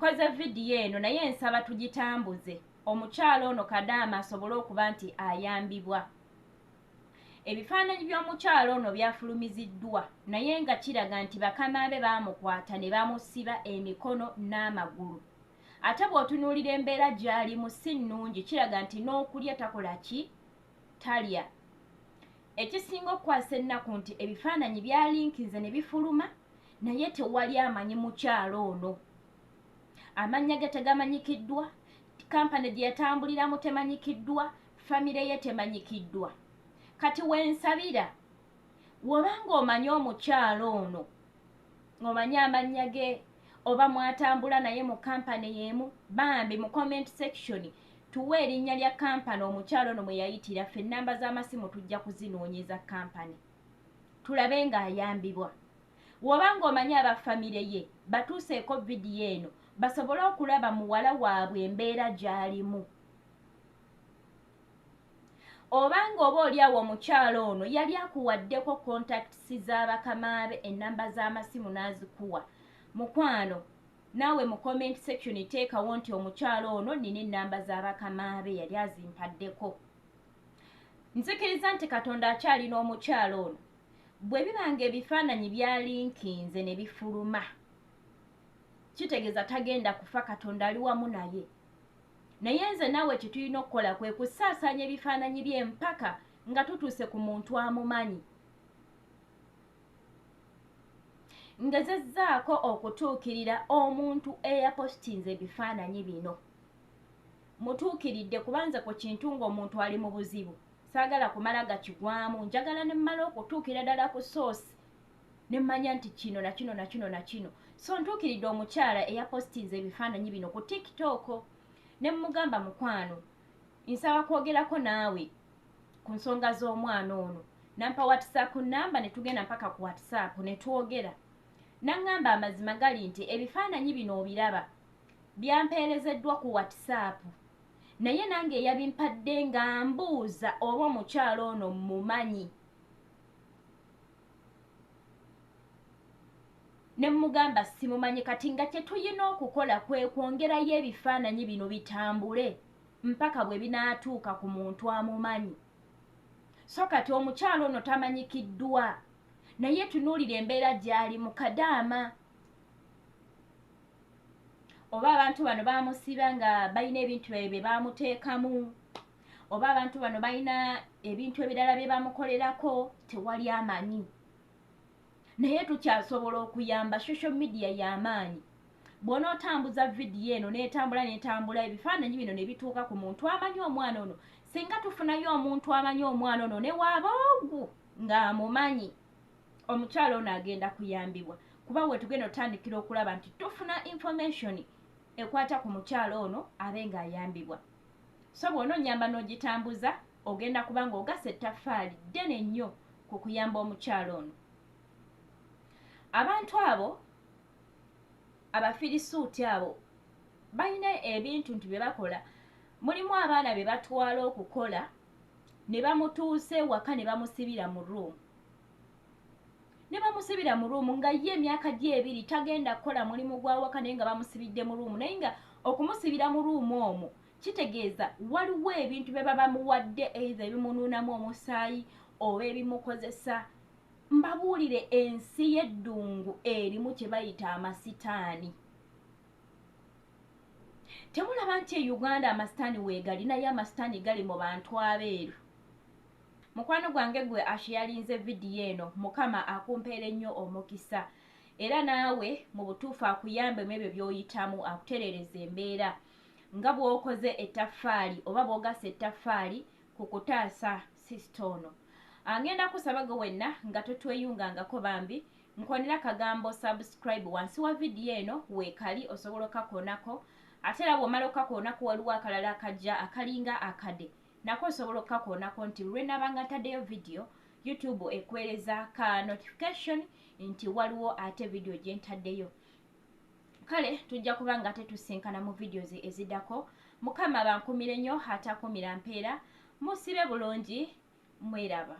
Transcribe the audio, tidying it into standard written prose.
nkoze vidiyo eno naye nsaba tugitambuze omukyalo ono Kadaama asobole okuba nti ayambibwa. Ebifaananyi by'omukyalo ono byafulumiziddwa naye nga kiraga nti bakama be baamukwata ne bamusiba emikono n'amagulu. Ate bw'otunuulira embeera gy'alimu si nnungi, kiraga nti n'okulya takola ki? Talya. Ekisinga okukwasa ennaku nti ebifaananyi byalinkinze ne bifuluma naye tewali amanyi mukyalo ono. Amannya ge tegamanyikiddwa, kampani gye yatambuliramu temanyikiddwa, famire ye temanyikiddwa. Kati wensabira wobanga omanyi omukyalo ono, omanyi amannya ge oba mwatambula naye mu kampani y'emu, bambi mu comment section tuwe erinnya lya kampani omukyalo ono mwe yayitira, ffe ennamba z'amasimu tujja kuzinoonyeza kampani tulabe ng'ayambibwa. Wobanga omanyi abafamire ye batuuseeko vidiyo eno basobole okulaba muwala waabwe embeera gy'alimu. Obanga oba oliawo omukyalo ono yali akuwaddeko contacts z'abakama be, ennamba z'amasimu n'azikuwa, mukwano naawe mu comment section teekawo nti omukyalo ono nina ennamba z'abakama be yali azimpaddeko. Nzikiriza nti Katonda akyalina omukyalo ono. Bwe bibanga ebifaananyi byalinkinze ne bifuluma, kitegeeza tagenda kufa, Katonda ali wamu naye. Naye nze naawe kye tulina okukola kwe kusaasaanya ebifaananyi bye mpaka nga tutuuse ku muntu amumanyi. Ngezezzaako okutuukirira omuntu eyapositinze ebifaananyi bino. Mutuukiridde kubanze ku kintu ng'omuntu ali mu buzibu saagala kumala gakigwamu, njagala ne mmala okutuukira ddala ku source ne mmanya nti kino na kino na kino na kino. So ntuukiridde omukyala eyapositinze ebifaananyi bino ku TikTok ne mmugamba mukwano, nsaba kwogerako naawe ku nsonga z'omwana ono. Nampa WhatsApp namba ne tugenda mpaka ku WhatsApp ne twogera. Nangamba amazima gali nti ebifaananyi bino obiraba byampeerezeddwa ku WhatsApp, naye nange eyabimpadde nga mbuuza oba omukyalo ono mumanyi. Ne mmugamba simumanyi, kati nga kye tuyina okukola kwe kwongerayo ebifaananyi bino bitambule mpaka bwe binaatuuka ku muntu amumanyi. So kati omukyalo ono tamanyikiddwa naye tunuulira embeera gy'ali mu Kadaama. Oba abantu bano baamusiba nga balina ebintu bye baamuteekamu, oba abantu bano balina ebintu ebirala bye bamukolerako, tewali amanyi. Naye tukyasobola okuyamba, social media y'amaanyi. Bw'onootambuza vidiyo eno n'etambula ebifaananyi bino ne bituuka ku muntu amanyi omwana ono, singa tufunayo omuntu amanyi omwana ono ne waaba ogu ng'amumanyi, omukyalo ono agenda kuyambibwa. Kuba bwe tugenda otandikira okulaba nti tufuna information ekwata ku mukyalo ono abe ng'ayambibwa. So bw'onoonnyamba n'ogitambuza ogenda kuba ng'ogasa ettaffaali ddene nnyo ku kuyamba omukyalo ono. Abantu abo abafirisuuti abo balina ebintu nti bye bakola. Mulimu abaana be batwala okukola ne bamutuusa ewaka ne bamusibira mu ruumu. Ne bamusibira mu ruumu nga ye emyaka gye 2 tagenda kukola mulimu gwa waka naye nga bamusibidde mu ruumu. Naye nga okumusibira mu ruumu omwo kitegeeza waliwo ebintu bye baba muwadde either ebimunuunamu omusaayi oba ebimukozesa. Mbabuulire ensi y'eddungu erimu kye bayita amasitaani. Temulaba nti e Uganda amasitaani weegali, naye amasitaani gali mu bantu abeeru. Mukwano gwange gwe asharinze vidiyo eno, Mukama akumpeere nnyo omukisa. Era naawe mu butuufu akuyambe mu ebyo by'oyitamu, akutereereza embeera. Nga bw'okoze ettaffaali oba bw'ogasa ettaffaali ku kutaasa sisitono. Angenda kusaba gwe wenna nga totweyungangako bambi, nkonera kagambo subscribe wansi wa vidiyo eno weekali osobola okakoonako. Ate era bw'omala okakoonako waliwo akalala akajja akalinga akade. Nako osobola okakoonako nti lwe nabanga ntaddeyo vidiyo, YouTube ekwereza ka notification nti waliwo ate vidiyo gye ntaddeyo. Kale tujja kuba nga tetusinkana mu vidiyo eziddako. Mukama bankumire nnyo ate akumira mpeera. Musibe bulungi, mweraba.